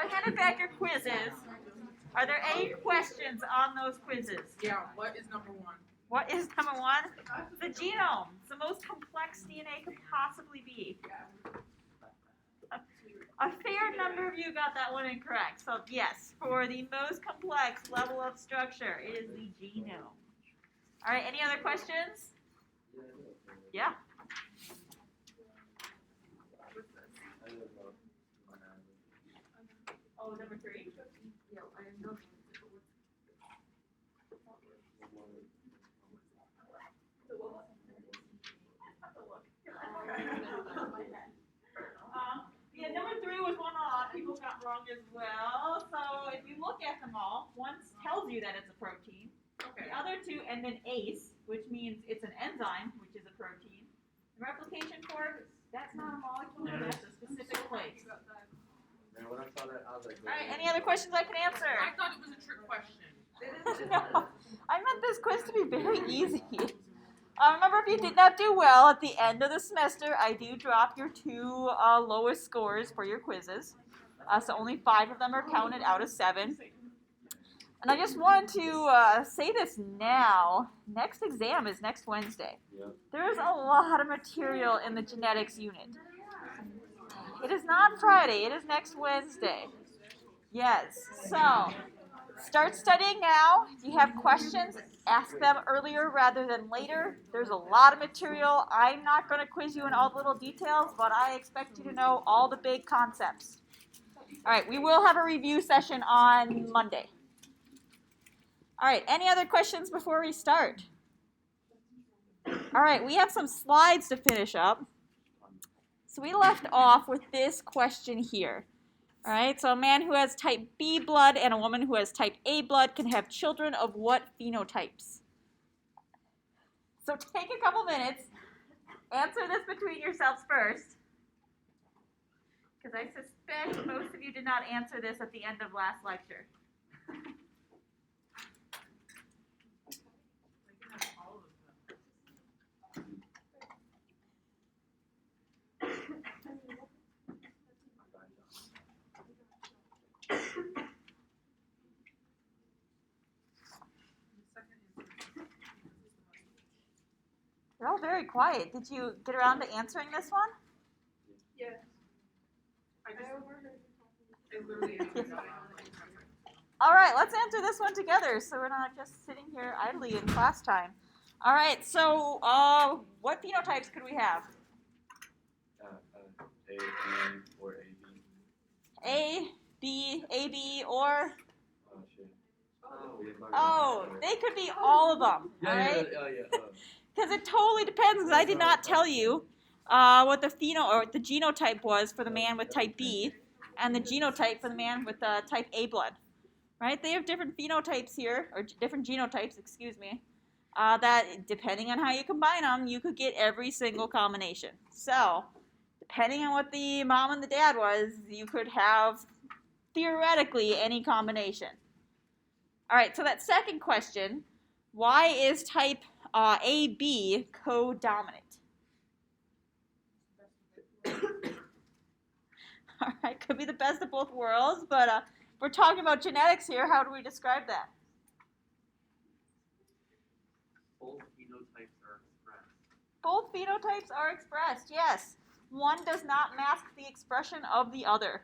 I handed back your quizzes. Are there any questions on those quizzes? Yeah, what is number one? What is number one? The genome. It's the most complex DNA could possibly be. A fair number of you got that one incorrect. So yes, for the most complex level of structure, it is the genome. All right, any other questions? Yeah. Oh, number 3? Yeah, I know. Yeah, number 3 was one a lot of people got wrong as well. So if you look at them all, one tells you that it's a protein. Okay. The other 2, and then ACE, which means it's an enzyme, which is a protein. The replication fork, that's not a molecule, that's a specific place. Man, when I saw that, I was like, All right, any other questions I can answer? I thought it was a trick question. No, I meant this quiz to be very easy. Remember, if you did not do well at the end of the semester, I do drop your 2 lowest scores for your quizzes. So only 5 of them are counted out of 7. And I just wanted to say this now. Next exam is next Wednesday. Yep. There's a lot of material in the genetics unit. It is not Friday. It is next Wednesday. Yes. So start studying now. If you have questions, ask them earlier rather than later. There's a lot of material. I'm not going to quiz you in all the little details, but I expect you to know all the big concepts. All right, we will have a review session on Monday. All right, any other questions before we start? All right, we have some slides to finish up. So we left off with this question here. All right, so a man who has type B blood and a woman who has type A blood can have children of what phenotypes? So take a couple minutes, answer this between yourselves first, because I suspect most of you did not answer this at the end of last lecture. They're all very quiet. Did you get around to answering this one? Yes. I literally answered that. All right, let's answer this one together so we're not just sitting here idly in class time. All right, so what phenotypes could we have? A, B, or AB. A, B, AB, or? Oh, shit. Oh, they could be all of them, all right? Because it totally depends, because I did not tell you what the genotype was for the man with type B and the genotype for the man with type A blood, right? They have different phenotypes here, or different genotypes, excuse me, that depending on how you combine them, you could get every single combination. So, depending on what the mom and the dad was, you could have, theoretically, any combination. All right, so that second question, why is type AB codominant? All right, could be the best of both worlds, but if we're talking about genetics here, how do we describe that? Both phenotypes are expressed. Both phenotypes are expressed, yes. One does not mask the expression of the other.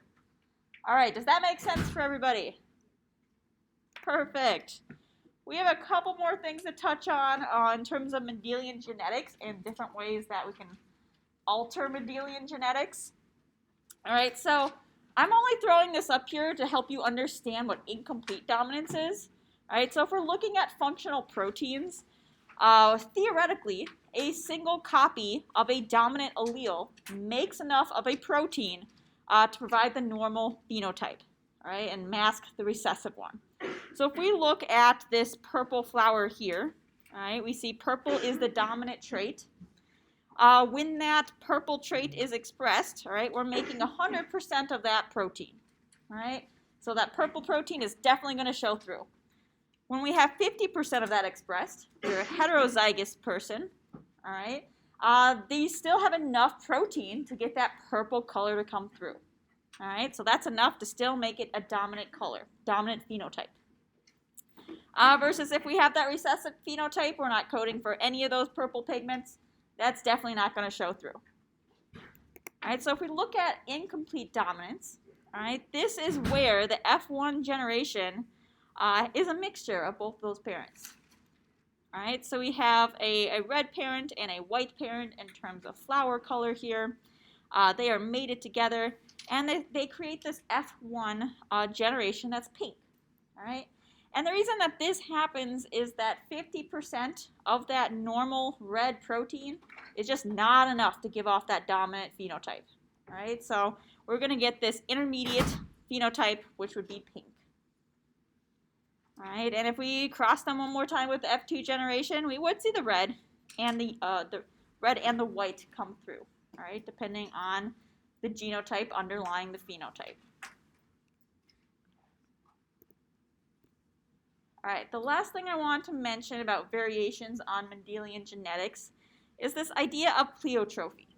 All right, does that make sense for everybody? Perfect. We have a couple more things to touch on in terms of Mendelian genetics and different ways that we can alter Mendelian genetics. All right, so I'm only throwing this up here to help you understand what incomplete dominance is. All right, so if we're looking at functional proteins, theoretically, a single copy of a dominant allele makes enough of a protein to provide the normal phenotype, all right, and mask the recessive one. So if we look at this purple flower here, all right, we see purple is the dominant trait. When that purple trait is expressed, all right, we're making 100% of that protein, all right? So that purple protein is definitely going to show through. When we have 50% of that expressed, you're a heterozygous person, all right, they still have enough protein to get that purple color to come through, All right, so that's enough to still make it a dominant color, dominant phenotype. Versus if we have that recessive phenotype, we're not coding for any of those purple pigments, that's definitely not going to show through. All right, so if we look at incomplete dominance, all right, this is where the F1 generation is a mixture of both those parents. All right, so we have a red parent and a white parent in terms of flower color here. They are mated together, and they create this F1 generation that's pink. All right, and the reason that this happens is that 50% of that normal red protein is just not enough to give off that dominant phenotype. All right, so we're going to get this intermediate phenotype, which would be pink. All right, and if we cross them one more time with the F2 generation, we would see the red and the red and the white come through. All right, depending on the genotype underlying the phenotype. All right, the last thing I want to mention about variations on Mendelian genetics is this idea of pleiotropy.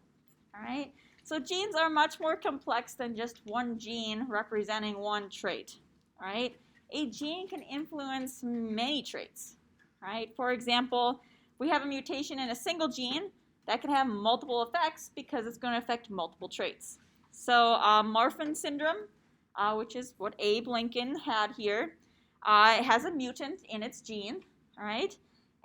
All right, so genes are much more complex than just one gene representing one trait. All right, a gene can influence many traits. All right, for example, if we have a mutation in a single gene, that can have multiple effects because it's going to affect multiple traits. So Marfan syndrome, which is what Abe Lincoln had here, it has a mutant in its gene, all right?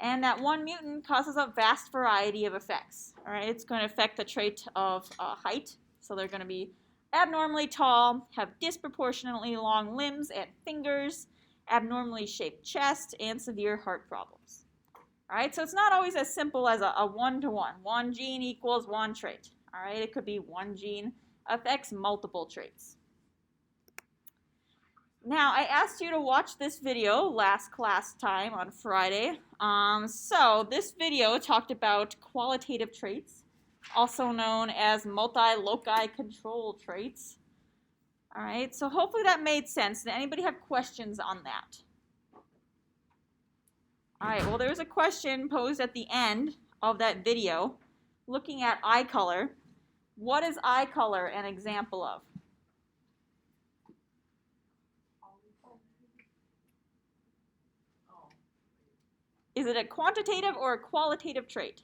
And that one mutant causes a vast variety of effects, all right? It's going to affect the trait of height, so they're going to be abnormally tall, have disproportionately long limbs and fingers, abnormally shaped chest, and severe heart problems. All right, so it's not always as simple as a one-to-one. One gene equals one trait. All right, it could be one gene affects multiple traits. Now, I asked you to watch this video last class time on Friday. So this video talked about qualitative traits, also known as multi-loci control traits. All right, so hopefully that made sense. Did anybody have questions on that? All right, well, there's a question posed at the end of that video looking at eye color. What is eye color an example of? Is it a quantitative or a qualitative trait?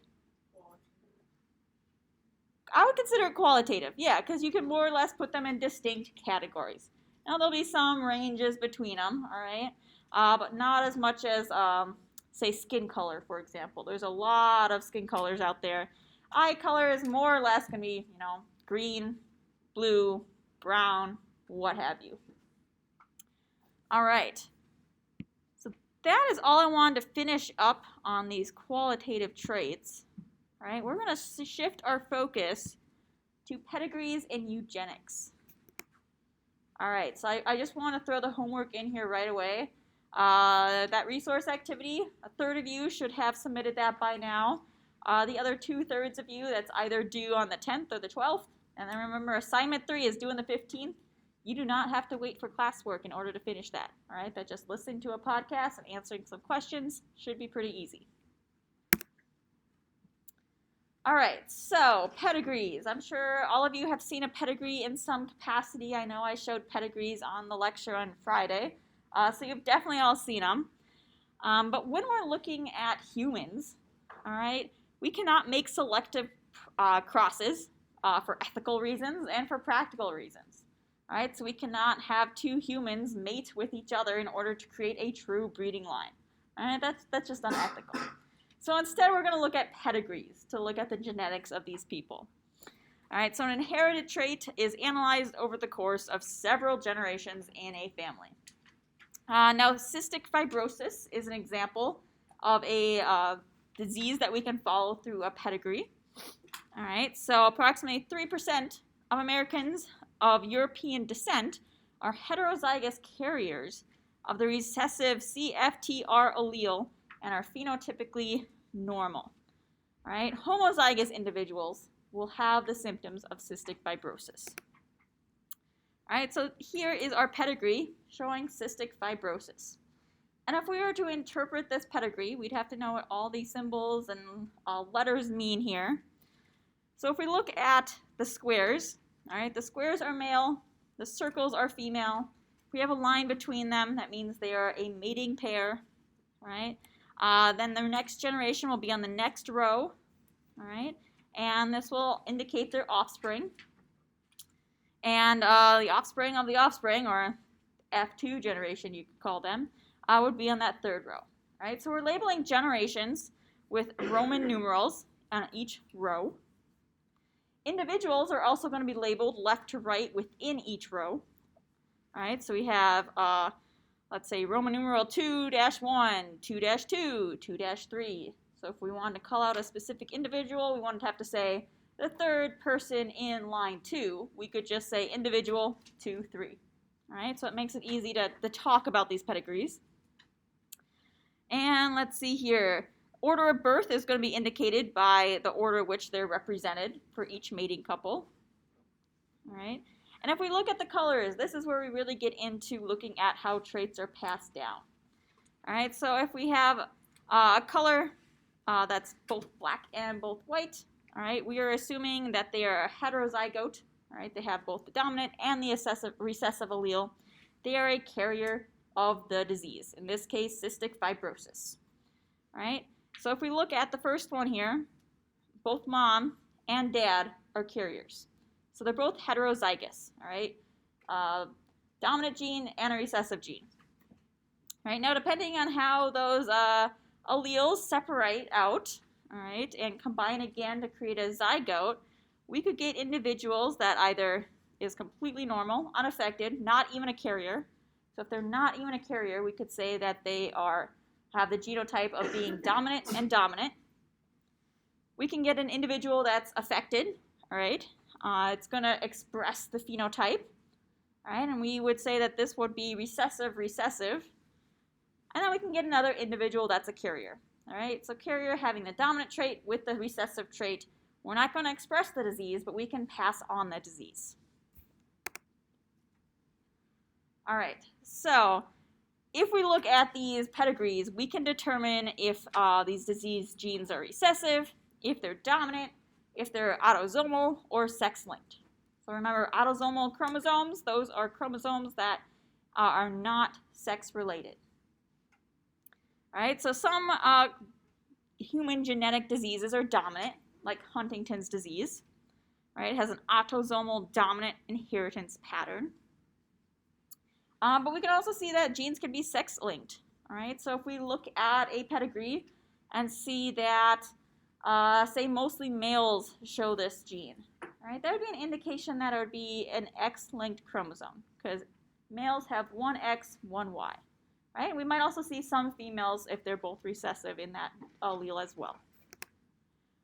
I would consider it qualitative, yeah, because you can more or less put them in distinct categories. Now, there'll be some ranges between them, all right, but not as much as, say, skin color, for example. There's a lot of skin colors out there. Eye color is more or less going to be, green, blue, brown, what have you. All right. So that is all I wanted to finish up on these qualitative traits. All right, we're going to shift our focus to pedigrees and eugenics. All right, so I just want to throw the homework in here right away. That resource activity, a third of you should have submitted that by now. The other 2/3 of you, that's either due on the 10th or the 12th. And then remember, assignment 3 is due on the 15th. You do not have to wait for classwork in order to finish that. All right, that just listening to a podcast and answering some questions should be pretty easy. All right, so pedigrees. I'm sure all of you have seen a pedigree in some capacity. I know I showed pedigrees on the lecture on Friday, so you've definitely all seen them. But when we're looking at humans, all right, we cannot make selective crosses for ethical reasons and for practical reasons. All right, so we cannot have two humans mate with each other in order to create a true breeding line. All right, that's just unethical. So instead, we're going to look at pedigrees to look at the genetics of these people. All right, so an inherited trait is analyzed over the course of several generations in a family. Now, cystic fibrosis is an example of a disease that we can follow through a pedigree. All right, so approximately 3% of Americans of European descent are heterozygous carriers of the recessive CFTR allele and are phenotypically normal. All right, homozygous individuals will have the symptoms of cystic fibrosis. All right, so here is our pedigree showing cystic fibrosis. And if we were to interpret this pedigree, we'd have to know what all these symbols and letters mean here. So if we look at the squares, all right, the squares are male, The circles are female. If we have a line between them, that means they are a mating pair, right? Then their next generation will be on the next row, all right? And this will indicate their offspring. And the offspring of the offspring, or F2 generation you could call them, would be on that third row, right? So we're labeling generations with Roman numerals on each row. Individuals are also going to be labeled left to right within each row. All right, so we have, let's say, Roman numeral 2-1, 2-2, 2-3. So if we wanted to call out a specific individual, we wouldn't have to say the third person in line 2. We could just say individual 2, 3. All right, so it makes it easy to talk about these pedigrees. And let's see here. Order of birth is going to be indicated by the order which they're represented for each mating couple. All right. And if we look at the colors, this is where we really get into looking at how traits are passed down. All right, so if we have a color that's both black and both white, all right, we are assuming that they are a heterozygote. All right, they have both the dominant and the recessive allele. They are a carrier of the disease, in this case, cystic fibrosis. All right, so if we look at the first one here, both mom and dad are carriers. So they're both heterozygous, all right? Dominant gene and a recessive gene. All right, now depending on how those alleles separate out, all right, and combine again to create a zygote, we could get individuals that either is completely normal, unaffected, not even a carrier. So if they're not even a carrier, we could say that they have the genotype of being dominant and dominant. We can get an individual that's affected, all right? It's going to express the phenotype, all right? And we would say that this would be recessive. And then we can get another individual that's a carrier, all right? So carrier having the dominant trait with the recessive trait. We're not going to express the disease, but we can pass on the disease. All right, so if we look at these pedigrees, we can determine if these disease genes are recessive, if they're dominant, if they're autosomal or sex-linked. So remember, autosomal chromosomes, those are chromosomes that are not sex-related. All right, so some human genetic diseases are dominant, like Huntington's disease. Right, it has an autosomal dominant inheritance pattern. But we can also see that genes can be sex-linked. All right, so if we look at a pedigree and see that, say, mostly males show this gene, all right, that would be an indication that it would be an X-linked chromosome, because males have one X, one Y. Right? We might also see some females if they're both recessive in that allele as well.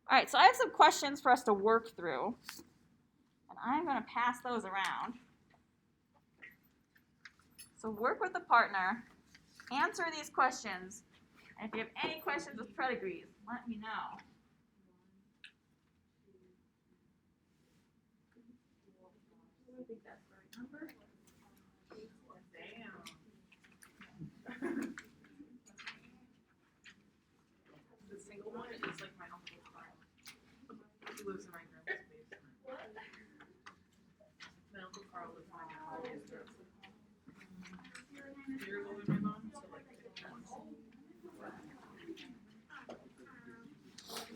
All right, so I have some questions for us to work through, and I'm going to pass those around. So work with a partner, answer these questions, and if you have any questions with pedigrees, let me know. I think that's the right number. The single one is like my Uncle Carl. He lives in my grandma's basement. My Uncle Carl lives in my grandma's basement. Years older than my mom, so like 50 months.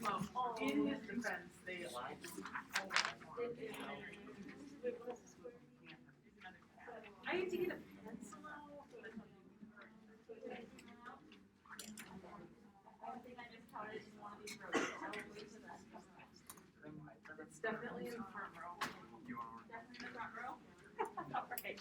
Well, in his defense, they I had to get a pencil out. It's definitely in the front row. Definitely in the front row? All right.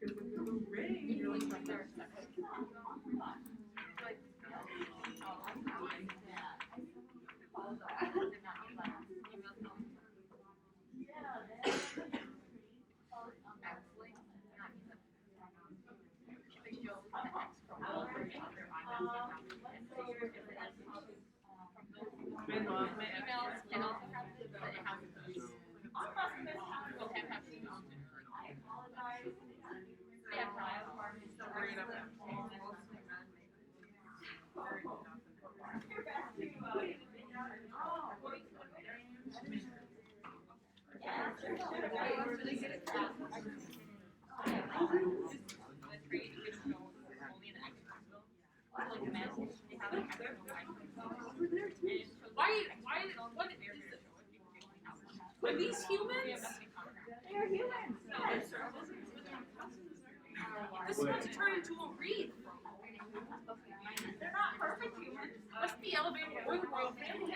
Because with the ring, you're like right there. I love my emails and also have the house what is this? Are these humans? They are humans. Yes. This is about to turn into a read. They're not perfect humans. What's the elevator or the royal family?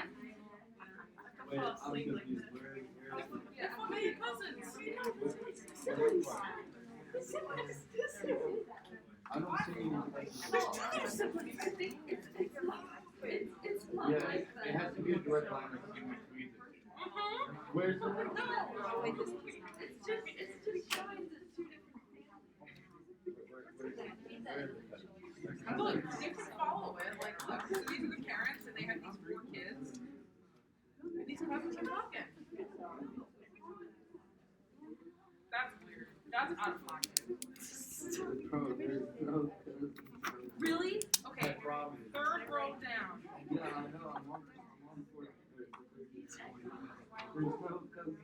Wait, I'm confused. Where is Yeah, my cousins. I don't see any Siblings. Yeah, it has to be a direct line between the three. Where's the No, it's just showing the two different. Look, you can follow it. Like, look, so these are the parents, and they have these 4 kids. And these cousins are talking. That's weird. That's out of pocket. Really? Okay. Third row down. Yeah, I know. I'm on for There's no cousins.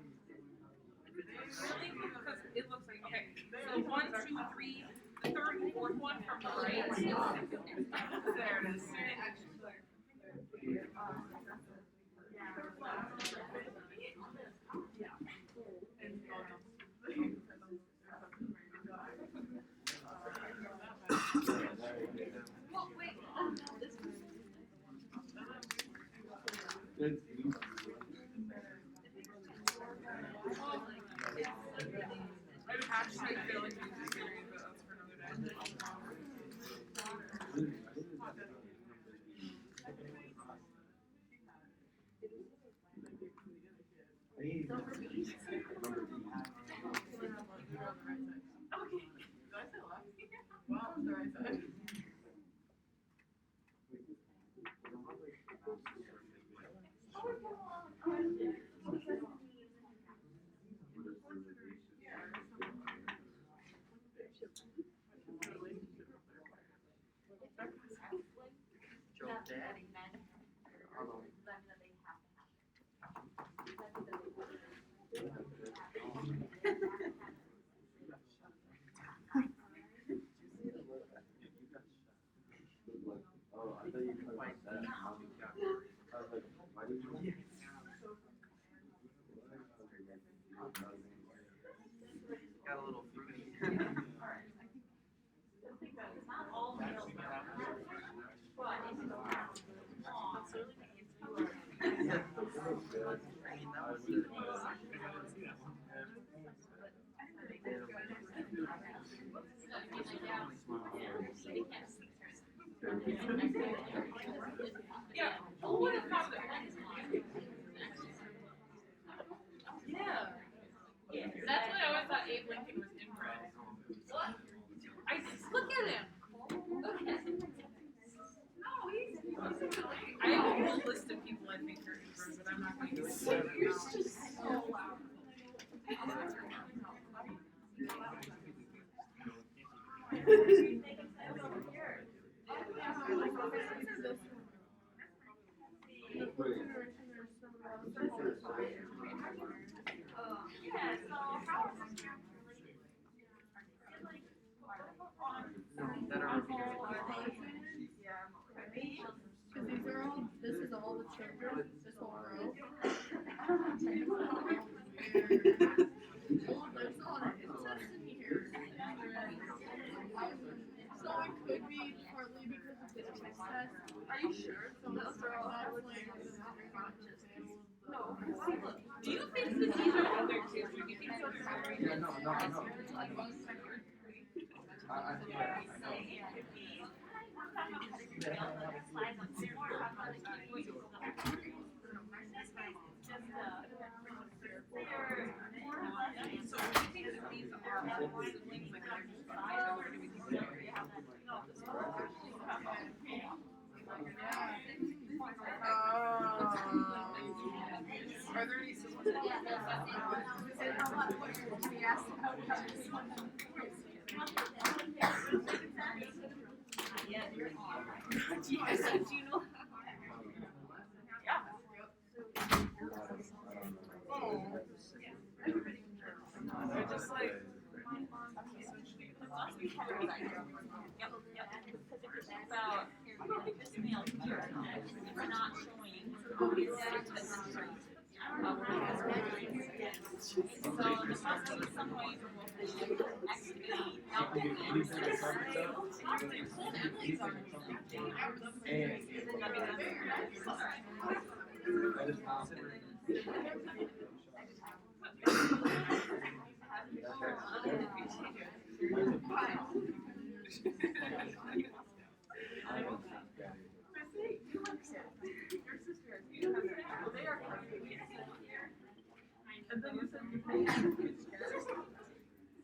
Really? Because it looks like, okay, so 1, 2, 3, the third and fourth one from the right. There it is. That's I would actually feel like it's a series, but that's for another day. Okay. Did I say left? Well, the right side. Oh, I thought you were like that. I was like, why did you? Got a little fruity. Yeah, who would have thought that? Yeah. That's why I always thought Abe Lincoln was inbred. What? I just look at him. No, he's. I have a whole list of people I think are inbred, but I'm not going to say it now. So loud. Because these are all, this is all the children, this whole row. Well, there's a lot of incest in here. So it could be partly because of the incest. Are you sure? So those are all like, no. Do you think that these are all their kids? Or do you think they're married? Yeah, no, I know. So do you think that these are all siblings, like they're just by each other? Do we think they're asked how to come this one. Yes, do you know? They're just like, my mom's essentially Yep, yep. Because if you think about this male here, it's not showing so there must be some way for both the X and the and then you said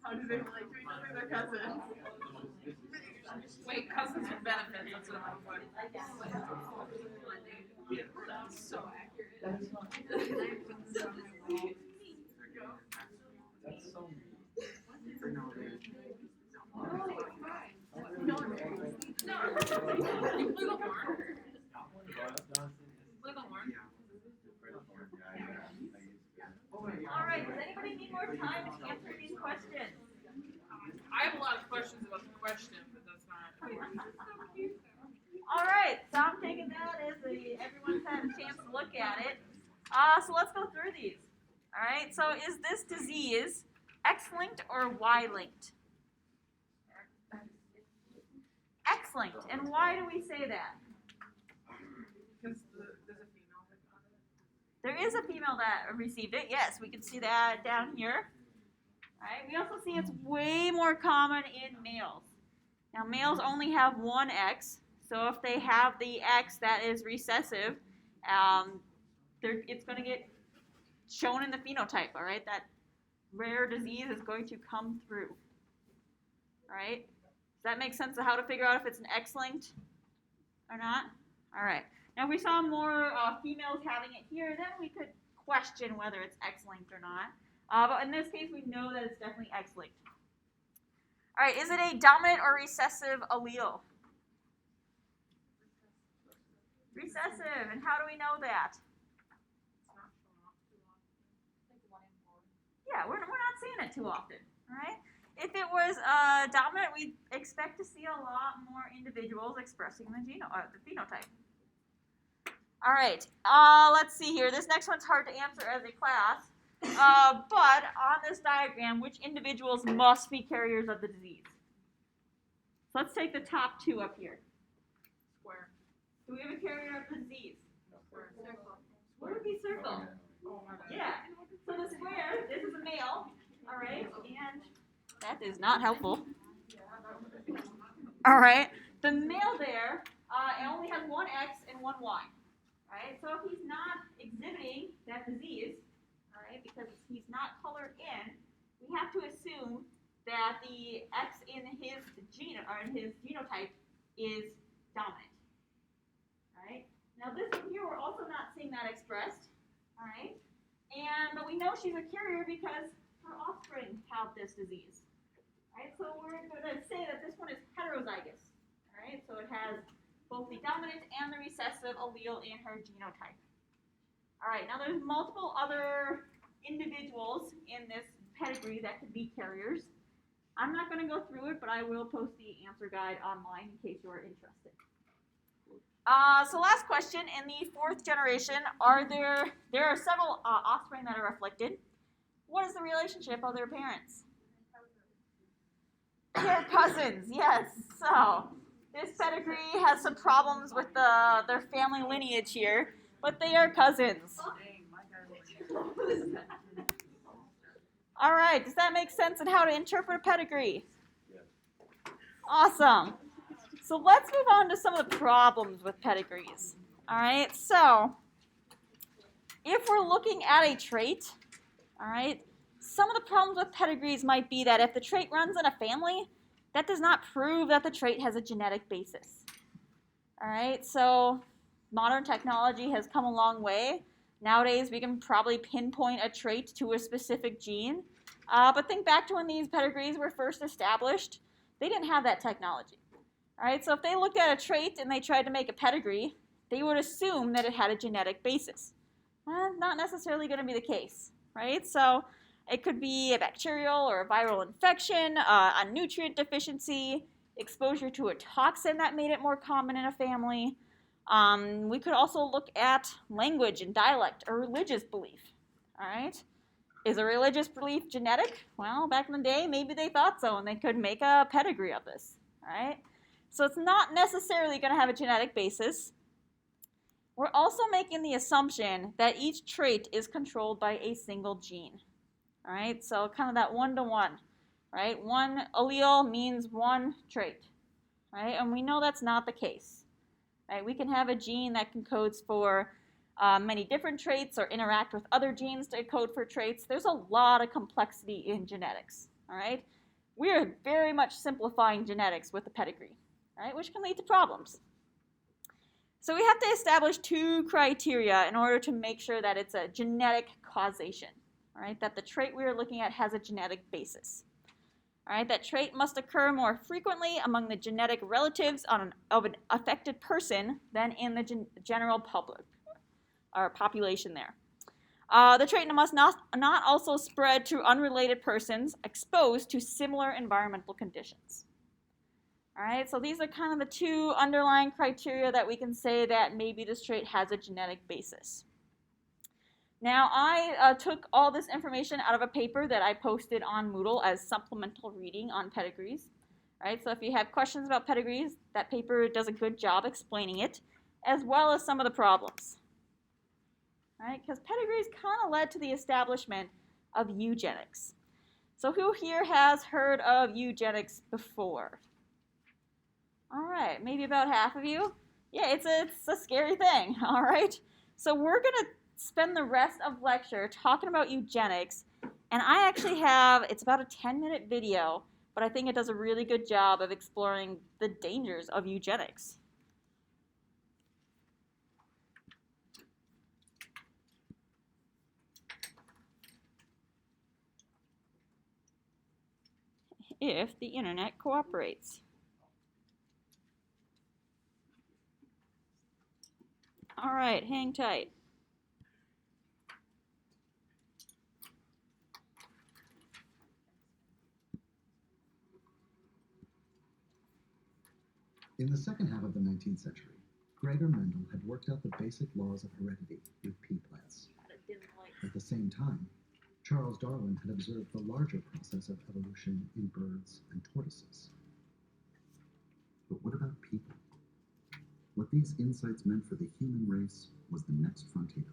how do they relate to each other? They're cousins. Wait, cousins with benefits, that's what I'm like. That's so accurate. That's so mean. For no reason. All right, does anybody need more time to answer these questions? I have a lot of questions about the question, but that's not. All right, so I'm taking that as everyone's had a chance to look at it. So let's go through these. All right, so is this disease X-linked or Y-linked? X-linked, and why do we say that? Because there's a female that got it. There is a female that received it. Yes, we can see that down here. All right, we also see it's way more common in males. Now, males only have one X, so if they have the X that is recessive, it's going to get shown in the phenotype, all right? That rare disease is going to come through, all right? Does that make sense of how to figure out if it's an X-linked or not? All right. Now, if we saw more females having it here, then we could question whether it's X-linked or not. But in this case, we know that it's definitely X-linked. All right, is it a dominant or recessive allele? Recessive, and how do we know that? It's not shown off too often. Yeah, we're not seeing it too often, all right? If it was dominant, we'd expect to see a lot more individuals expressing the phenotype. All right, let's see here. This next one's hard to answer as a class, but on this diagram, which individuals must be carriers of the disease? So let's take the top two up here. Square. Do we have a carrier of the disease? Square. Circle. What would be circle? Oh my god. Yeah. So the square, this is a male, all right, and that is not helpful. All right, the male there only has one X and one Y. All right, so if he's not exhibiting that disease, all right, because he's not colored in, we have to assume that the X in his gene or in his genotype is dominant. All right. Now this one here, we're also not seeing that expressed. All right, but we know she's a carrier because her offspring have this disease. All right, so we're going to say that this one is heterozygous. All right, so it has both the dominant and the recessive allele in her genotype. All right, now there's multiple other individuals in this pedigree that could be carriers. I'm not going to go through it, but I will post the answer guide online in case you are interested. So last question, in the fourth generation, there are several offspring that are afflicted. What is the relationship of their parents? They're cousins, yes. So this pedigree has some problems with their family lineage here, but they are cousins. All right, does that make sense in how to interpret a pedigree? Yes. Awesome. So let's move on to some of the problems with pedigrees. All right, so if we're looking at a trait, all right, some of the problems with pedigrees might be that if the trait runs in a family, that does not prove that the trait has a genetic basis. All right, so modern technology has come a long way. Nowadays, we can probably pinpoint a trait to a specific gene, But think back to when these pedigrees were first established. They didn't have that technology. All right, so if they looked at a trait and they tried to make a pedigree, they would assume that it had a genetic basis. Well, not necessarily going to be the case, right? So it could be a bacterial or a viral infection, a nutrient deficiency, exposure to a toxin that made it more common in a family. We could also look at language and dialect or religious belief, all right? Is a religious belief genetic? Well, back in the day, maybe they thought so, and they could make a pedigree of this, all right? So it's not necessarily going to have a genetic basis. We're also making the assumption that each trait is controlled by a single gene, all right? So kind of that one-to-one, right? One allele means one trait, right? And we know that's not the case, right? We can have a gene that encodes for many different traits or interact with other genes to code for traits. There's a lot of complexity in genetics, all right? We are very much simplifying genetics with the pedigree, right, which can lead to problems. So we have to establish two criteria in order to make sure that it's a genetic causation, all right, that the trait we are looking at has a genetic basis. All right, that trait must occur more frequently among the genetic relatives of an affected person than in the general public or population there. The trait must not also spread to unrelated persons exposed to similar environmental conditions. All right, so these are kind of the two underlying criteria that we can say that maybe this trait has a genetic basis. Now, I took all this information out of a paper that I posted on Moodle as supplemental reading on pedigrees. All right, so if you have questions about pedigrees, that paper does a good job explaining it, as well as some of the problems. All right, because pedigrees kind of led to the establishment of eugenics. So who here has heard of eugenics before? All right, maybe about half of you. Yeah, it's a scary thing, all right? So we're going to spend the rest of lecture talking about eugenics, and I actually have, it's about a 10-minute video, but I think it does a really good job of exploring the dangers of eugenics. If the internet cooperates. All right, hang tight. In the second half of the 19th century, Gregor Mendel had worked out the basic laws of heredity with pea plants. At the same time, Charles Darwin had observed the larger process of evolution in birds and tortoises. But what about people? What these insights meant for the human race was the next frontier.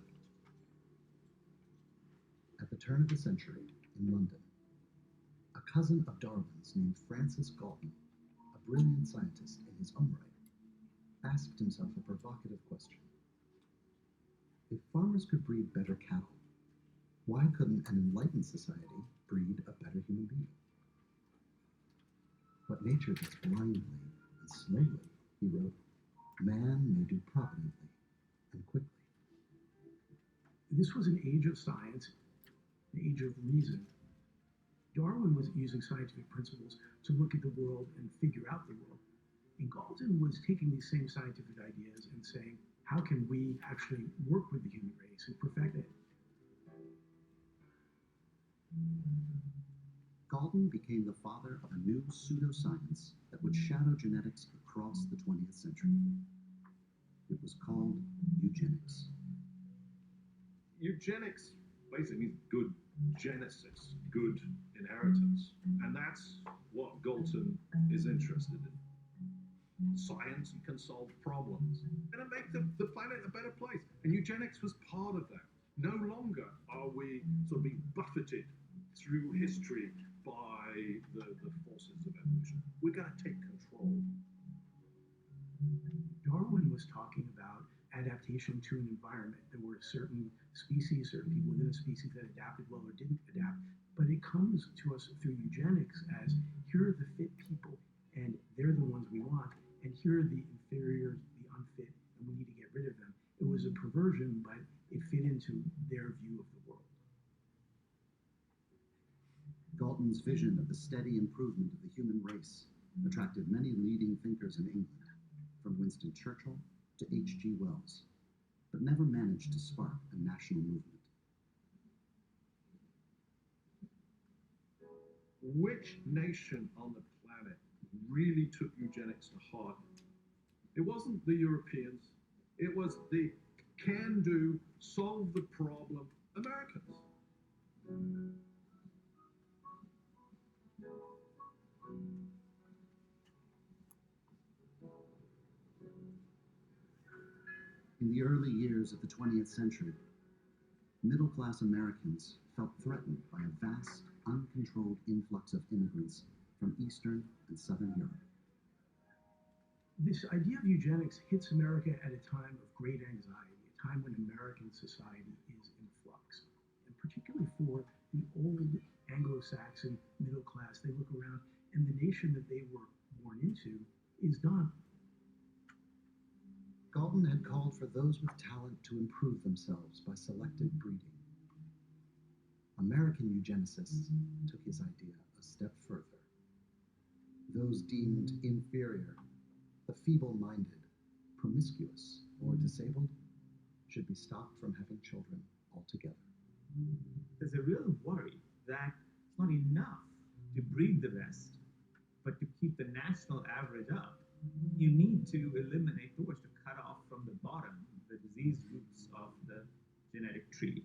At the turn of the century, in London, a cousin of Darwin's named Francis Galton, a brilliant scientist in his own right, asked himself a provocative question. If farmers could breed better cattle, why couldn't an enlightened society breed a better human being? What nature does blindly and slowly, he wrote, man may do providently and quickly. This was an age of science, an age of reason. Darwin was using scientific principles to look at the world and figure out the world. And Galton was taking these same scientific ideas and saying, how can we actually work with the human race and perfect it? Galton became the father of a new pseudoscience that would shadow genetics across the 20th century. It was called eugenics. Eugenics basically means good genesis, good inheritance, and that's what Galton is interested in. Science can solve problems, and it makes the planet a better place. And eugenics was part of that. No longer are we sort of being buffeted through history by the forces of evolution. We're going to take control. Darwin was talking about adaptation to an environment. There were certain species, certain people within a species that adapted well or didn't adapt. But it comes to us through eugenics as here are the fit people, and they're the ones we want, and here are the inferior, the unfit, and we need to get rid of them. It was a perversion, but it fit into their view of the world. Galton's vision of the steady improvement of the human race attracted many leading thinkers in England, from Winston Churchill to H.G. Wells, but never managed to spark a national movement. Which nation on the planet really took eugenics to heart? It wasn't the Europeans. It was the can-do, solve the problem Americans. In the early years of the 20th century, middle-class Americans felt threatened by a vast, uncontrolled influx of immigrants from Eastern and Southern Europe. This idea of eugenics hits America at a time of great anxiety, a time when American society is in flux. And particularly for the old Anglo-Saxon middle class, they look around and the nation that they were born into is done. Galton had called for those with talent to improve themselves by selective breeding. American eugenicists took his idea a step further. Those deemed inferior, the feeble-minded, promiscuous, or disabled should be stopped from having children altogether. There's a real worry that it's not enough to breed the rest, but to keep the national average up, you need to eliminate those, to cut off from the bottom the disease roots of the genetic tree.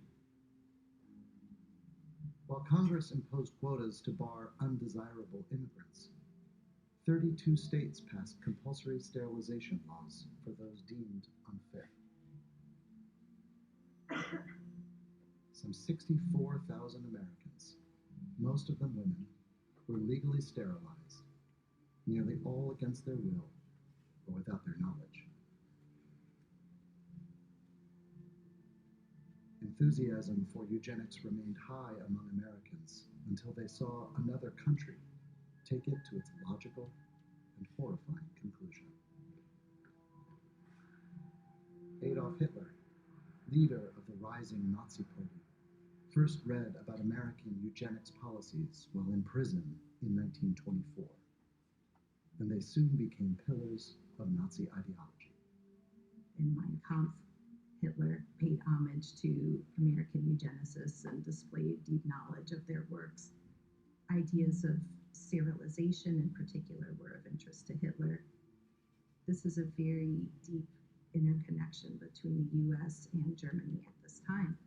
While Congress imposed quotas to bar undesirable immigrants, 32 states passed compulsory sterilization laws for those deemed unfit. Some 64,000 Americans, most of them women, were legally sterilized, nearly all against their will or without their knowledge. Enthusiasm for eugenics remained high among Americans until they saw another country take it to its logical and horrifying conclusion. Adolf Hitler, leader of the rising Nazi Party, first read about American eugenics policies while in prison in 1924, and they soon became pillars of Nazi ideology. In Mein Kampf, Hitler paid homage to American eugenicists and displayed deep knowledge of their works. Ideas of sterilization in particular were of interest to Hitler. This is a very deep interconnection between the US and Germany at this time.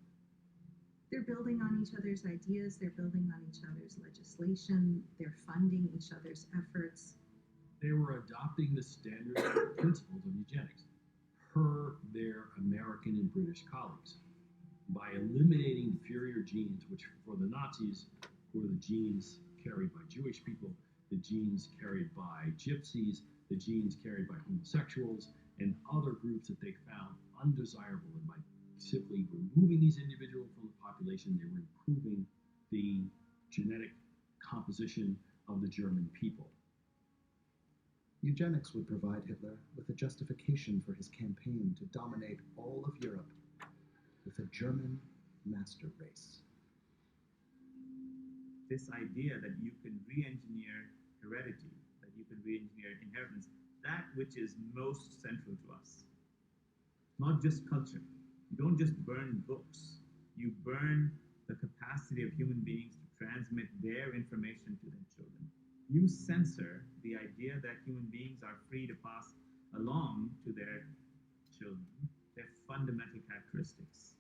They're building on each other's ideas, they're building on each other's legislation, they're funding each other's efforts. They were adopting the standard principles of eugenics per their American and British colleagues by eliminating inferior genes, which for the Nazis were the genes carried by Jewish people, the genes carried by gypsies, the genes carried by homosexuals, and other groups that they found undesirable. And by simply removing these individuals from the population, they were improving the genetic composition of the German people. Eugenics would provide Hitler with a justification for his campaign to dominate all of Europe with a German master race. This idea that you can re-engineer heredity, that you can re-engineer inheritance, that which is most central to us. Not just culture. You don't just burn books. You burn the capacity of human beings to transmit their information to their children. You censor the idea that human beings are free to pass along to their children their fundamental characteristics.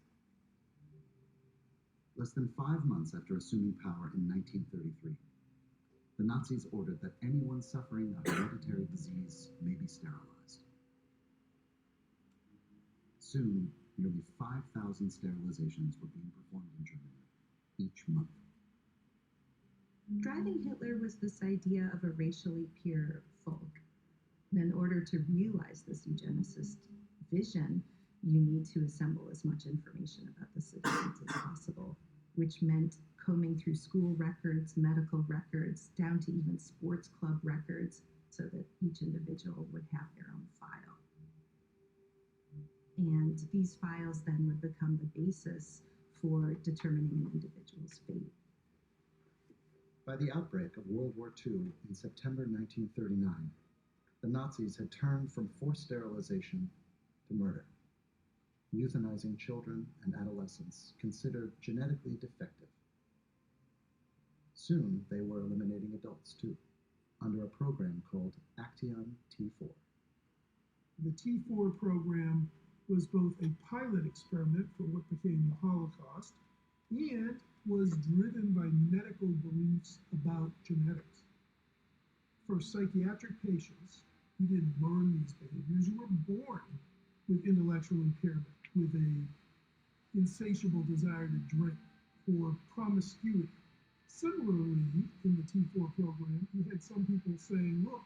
Less than 5 months after assuming power in 1933, the Nazis ordered that anyone suffering of hereditary disease may be sterilized. Soon, nearly 5,000 sterilizations were being performed in Germany each month. Driving Hitler was this idea of a racially pure folk. And in order to realize this eugenicist vision, you need to assemble as much information about the citizens as possible, which meant combing through school records, medical records, down to even sports club records, so that each individual would have their own file. And these files then would become the basis for determining an individual's fate. By the outbreak of World War II in September 1939, the Nazis had turned from forced sterilization to murder, euthanizing children and adolescents considered genetically defective. Soon, they were eliminating adults too, under a program called Action T4. The T4 program was both a pilot experiment for what became the Holocaust and was driven by medical beliefs about genetics. For psychiatric patients, you didn't learn these behaviors, you were born with intellectual impairment, with a insatiable desire to drink, or promiscuity. Similarly, in the T4 program, you had some people saying, look,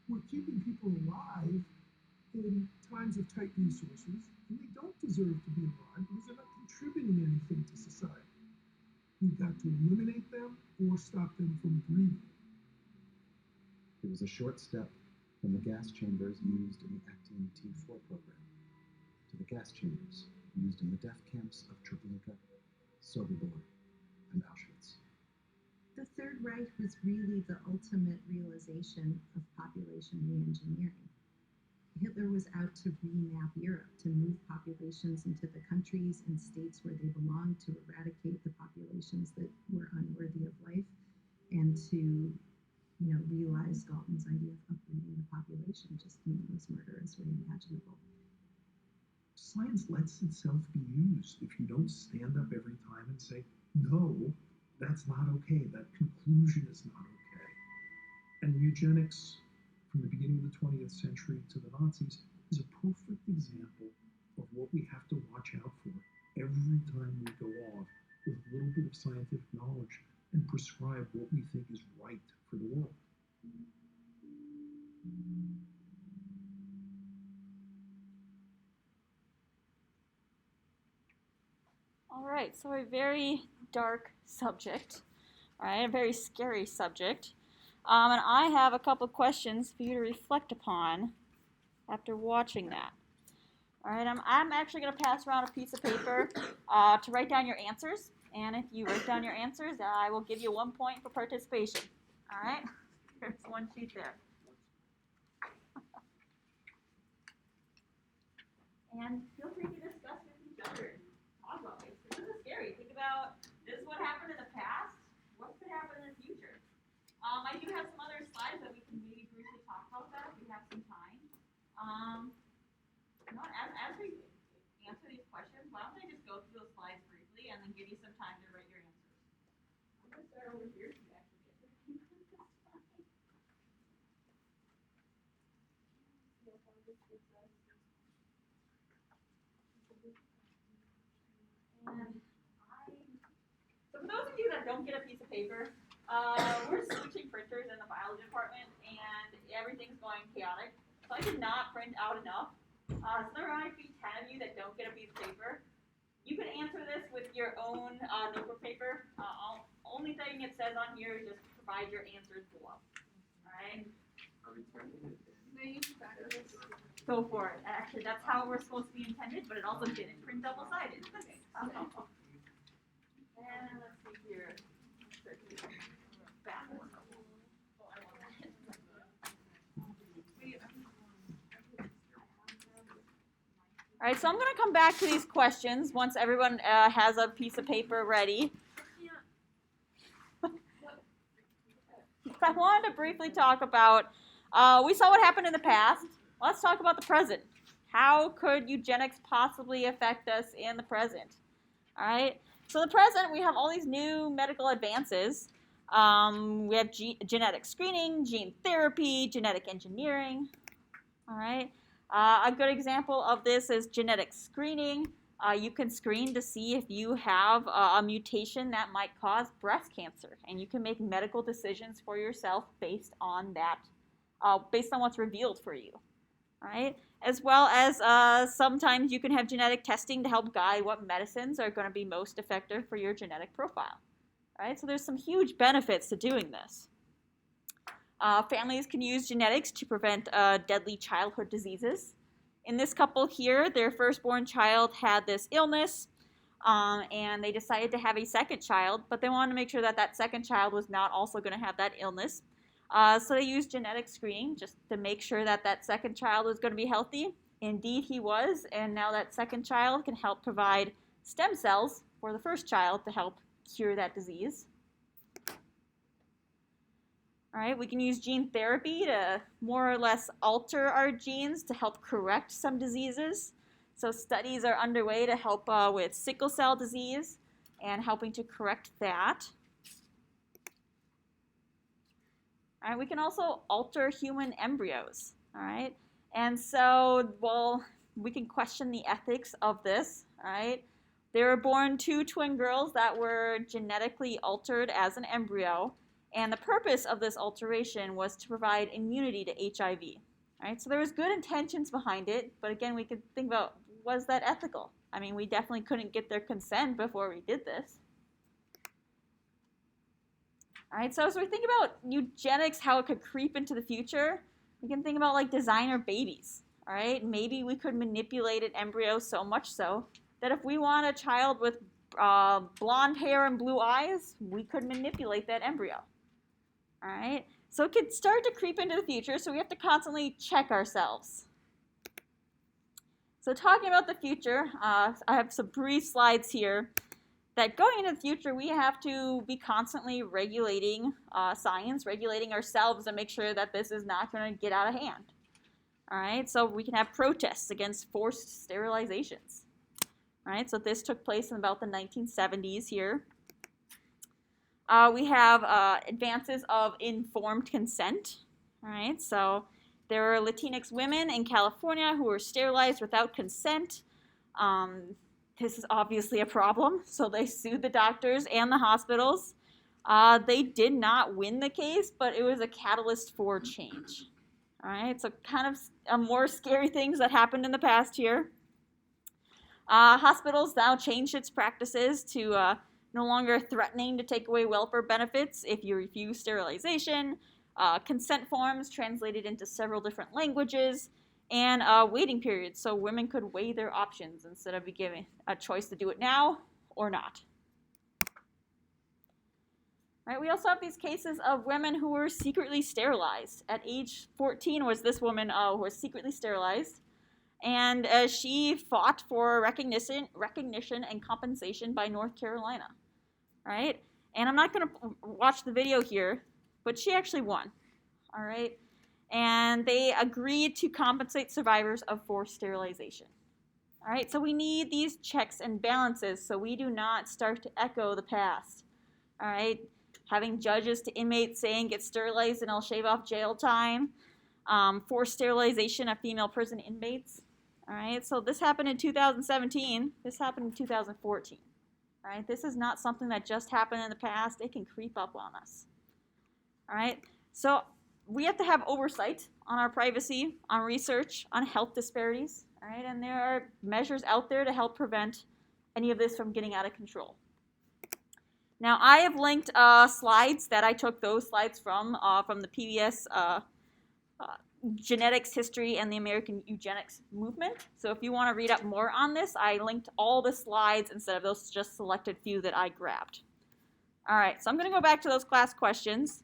we're keeping people alive in times of tight resources, and they don't deserve to be alive because they're not contributing anything to society. We've got to eliminate them or stop them from breathing. It was a short step from the gas chambers used in the Action T4 program to the gas chambers used in the death camps of Treblinka, Sobibor, and Auschwitz. The Third Reich was really the ultimate realization of population reengineering. Hitler was out to remap Europe, to move populations into the countries and states where they belonged, to eradicate the populations that were unworthy of life, and to realize Galton's idea of uprooting the population just in the most murderous way imaginable. Science lets itself be used if you don't stand up every time and say, no, that's not okay, that conclusion is not okay. And eugenics, from the beginning of the 20th century to the Nazis, is a perfect example of what we have to watch out for every time we go off with a little bit of scientific knowledge and prescribe what we think is right for the world. All right, so a very dark subject, all right, a very scary subject. And I have a couple of questions for you to reflect upon after watching that. All right, I'm actually going to pass around a piece of paper to write down your answers. And if you write down your answers, I will give you 1 point for participation. All right, here's one sheet there. And feel free to discuss with each other. Talk about this. This is scary. Think about, this is what happened in the past. What could happen in the future? I do have some other slides that we can maybe briefly talk about that if we have some time. As we answer these questions, why don't I just go through those slides briefly and then give you some time to write your answers. I'm going to start over here so you actually get to the paper this time. So for those of you that don't get a piece of paper, we're switching printers in the biology department, and everything's going chaotic. So I did not print out enough. So there might be 10 of you that don't get a piece of paper. You can answer this with your own notebook paper. Only thing it says on here is just provide your answers below. All right? Go for it. Actually, that's how we're supposed to be intended, but it also didn't print double-sided. And let's see here. Back one. All right, so I'm going to come back to these questions once everyone has a piece of paper ready. I wanted to briefly talk about, we saw what happened in the past. Let's talk about the present. How could eugenics possibly affect us in the present? All right, so in the present, we have all these new medical advances. We have genetic screening, gene therapy, genetic engineering. All right. A good example of this is genetic screening. You can screen to see if you have a mutation that might cause breast cancer, and you can make medical decisions for yourself based on that, based on what's revealed for you. All right. As well as sometimes you can have genetic testing to help guide what medicines are going to be most effective for your genetic profile. All right. So there's some huge benefits to doing this. Families can use genetics to prevent deadly childhood diseases. In this couple here, their firstborn child had this illness. and they decided to have a second child, but they wanted to make sure that that second child was not also going to have that illness. So they used genetic screening just to make sure that that second child was going to be healthy. Indeed, he was, and now that second child can help provide stem cells for the first child to help cure that disease. All right, we can use gene therapy to more or less alter our genes to help correct some diseases. So studies are underway to help with sickle cell disease and helping to correct that. All right, we can also alter human embryos. All right, and so, well, we can question the ethics of this. All right, there were born 2 twin girls that were genetically altered as an embryo. And the purpose of this alteration was to provide immunity to HIV. All right, so there was good intentions behind it, but again, we could think about, was that ethical? I mean, we definitely couldn't get their consent before we did this. All right, so as we think about eugenics, how it could creep into the future, we can think about like designer babies. All right, maybe we could manipulate an embryo so much so that if we want a child with blonde hair and blue eyes, we could manipulate that embryo. All right, so it could start to creep into the future, so we have to constantly check ourselves. So talking about the future, I have some brief slides here that going into the future, we have to be constantly regulating science, regulating ourselves to make sure that this is not going to get out of hand. All right, so we can have protests against forced sterilizations. All right, so this took place in about the 1970s here. We have advances of informed consent. All right, so there were Latinx women in California who were sterilized without consent. This is obviously a problem, so they sued the doctors and the hospitals. They did not win the case, but it was a catalyst for change. All right, so kind of more scary things that happened in the past here. Hospitals now changed its practices to no longer threatening to take away welfare benefits if you refuse sterilization, consent forms translated into several different languages, and waiting periods so women could weigh their options instead of be given a choice to do it now or not. Right, we also have these cases of women who were secretly sterilized. At age 14 was this woman who was secretly sterilized. And she fought for recognition and compensation by North Carolina. Right? And I'm not going to watch the video here, but she actually won. All right? And they agreed to compensate survivors of forced sterilization. All right? So we need these checks and balances so we do not start to echo the past. All right? Having judges to inmates saying, get sterilized and I'll shave off jail time. Forced sterilization of female prison inmates. All right? So this happened in 2017. This happened in 2014. All right, this is not something that just happened in the past. It can creep up on us. All right, so we have to have oversight on our privacy, on research, on health disparities. All right, and there are measures out there to help prevent any of this from getting out of control. Now, I have linked slides that I took those slides from the PBS Genetics History and the American Eugenics Movement. So if you want to read up more on this, I linked all the slides instead of those just selected few that I grabbed. All right, so I'm going to go back to those class questions.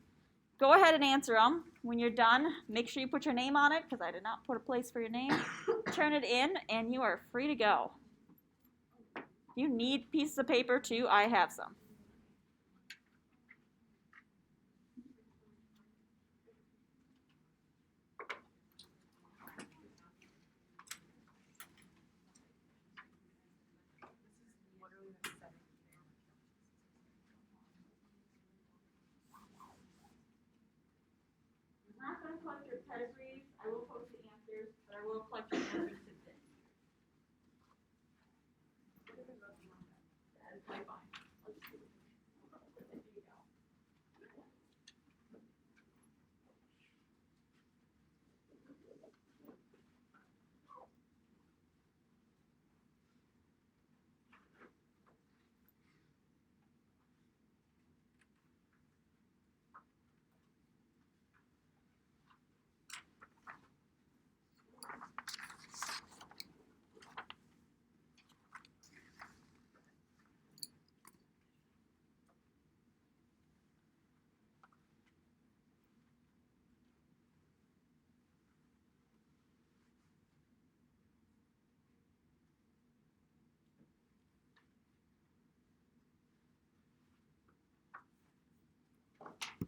Go ahead and answer them. When you're done, make sure you put your name on it, because I did not put a place for your name. Turn it in, and you are free to go. If you need pieces of paper too, I have some. I'm not going to collect your pedigrees. I will post the answers, but I will collect your answers today. That is my fine.